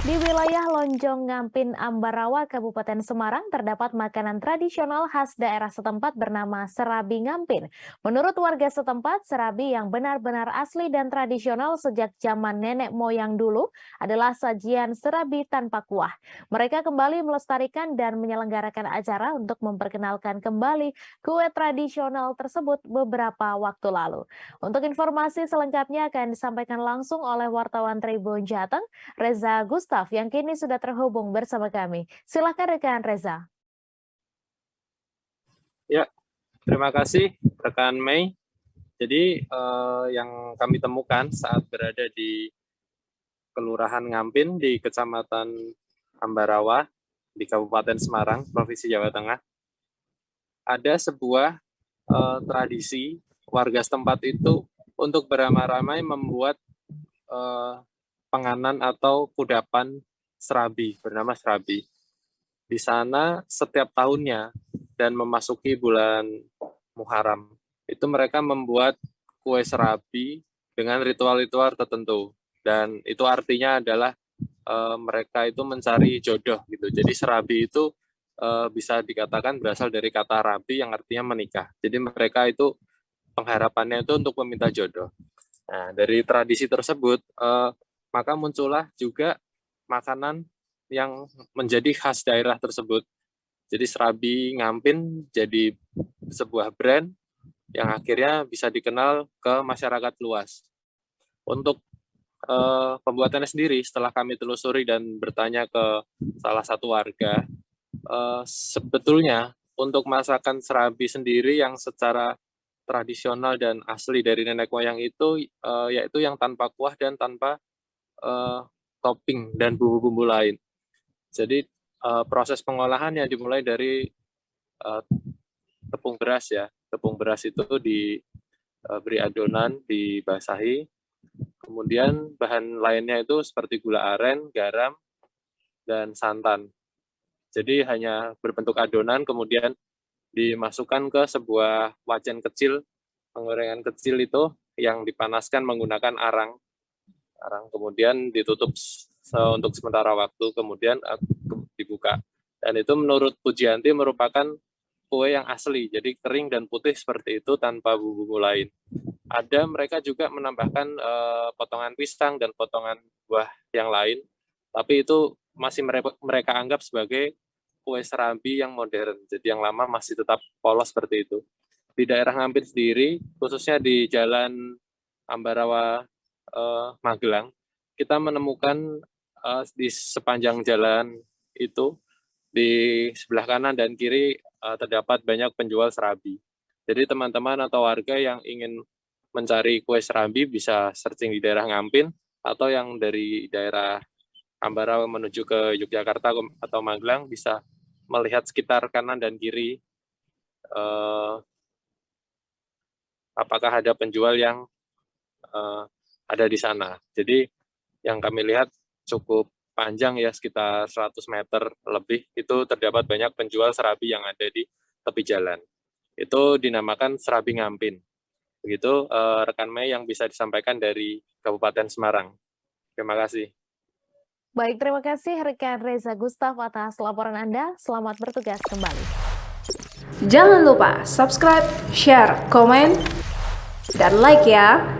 Di wilayah Lonjong Ngampin Ambarawa, Kabupaten Semarang, terdapat makanan tradisional khas daerah setempat bernama serabi ngampin. Menurut warga setempat, serabi yang benar-benar asli dan tradisional sejak zaman nenek moyang dulu adalah sajian serabi tanpa kuah. Mereka kembali melestarikan dan menyelenggarakan acara untuk memperkenalkan kembali kue tradisional tersebut beberapa waktu lalu. Untuk informasi selengkapnya akan disampaikan langsung oleh wartawan Tribun Jateng, Reza Gustaf yang kini sudah terhubung bersama kami. Silakan rekan Reza. Ya, terima kasih rekan Mei. Jadi yang kami temukan saat berada di Kelurahan Ngampin di Kecamatan Ambarawa di Kabupaten Semarang, Provinsi Jawa Tengah, ada sebuah tradisi warga setempat itu untuk beramai-ramai membuat penganan atau kudapan serabi bernama serabi. Di sana setiap tahunnya dan memasuki bulan Muharram itu mereka membuat kue serabi dengan ritual-ritual tertentu, dan itu artinya adalah mereka itu mencari jodoh gitu. Jadi serabi itu bisa dikatakan berasal dari kata rabi yang artinya menikah. Jadi mereka itu pengharapannya itu untuk meminta jodoh. Nah, dari tradisi tersebut maka muncullah juga makanan yang menjadi khas daerah tersebut. Jadi serabi Ngampin jadi sebuah brand yang akhirnya bisa dikenal ke masyarakat luas. Untuk pembuatannya sendiri, setelah kami telusuri dan bertanya ke salah satu warga, sebetulnya untuk masakan serabi sendiri yang secara tradisional dan asli dari nenek moyang itu yaitu yang tanpa kuah dan tanpa topping dan bumbu-bumbu lain. Jadi proses pengolahannya dimulai dari tepung beras ya. Tepung beras itu diberi adonan, dibasahi. Kemudian bahan lainnya itu seperti gula aren, garam, dan santan. Jadi hanya berbentuk adonan, kemudian dimasukkan ke sebuah wajan kecil, penggorengan kecil itu yang dipanaskan menggunakan arang, kemudian ditutup untuk sementara waktu, kemudian dibuka. Dan itu menurut Pujianti merupakan kue yang asli, jadi kering dan putih seperti itu tanpa bumbu lain. Ada mereka juga menambahkan potongan pisang dan potongan buah yang lain, tapi itu masih mereka anggap sebagai kue serabi yang modern, jadi yang lama masih tetap polos seperti itu. Di daerah Ngampin sendiri, khususnya di Jalan Ambarawa Magelang, kita menemukan di sepanjang jalan itu, di sebelah kanan dan kiri terdapat banyak penjual serabi. Jadi teman-teman atau warga yang ingin mencari kue serabi bisa searching di daerah Ngampin, atau yang dari daerah Ambarawa menuju ke Yogyakarta atau Magelang bisa melihat sekitar kanan dan kiri apakah ada penjual yang ada di sana. Jadi yang kami lihat cukup panjang ya, sekitar 100 meter lebih, itu terdapat banyak penjual serabi yang ada di tepi jalan. Itu dinamakan serabi Ngampin. Begitu rekan Mei yang bisa disampaikan dari Kabupaten Semarang. Terima kasih. Baik, terima kasih rekan Reza Gustaf atas laporan Anda. Selamat bertugas kembali. Jangan lupa subscribe, share, komen, dan like ya.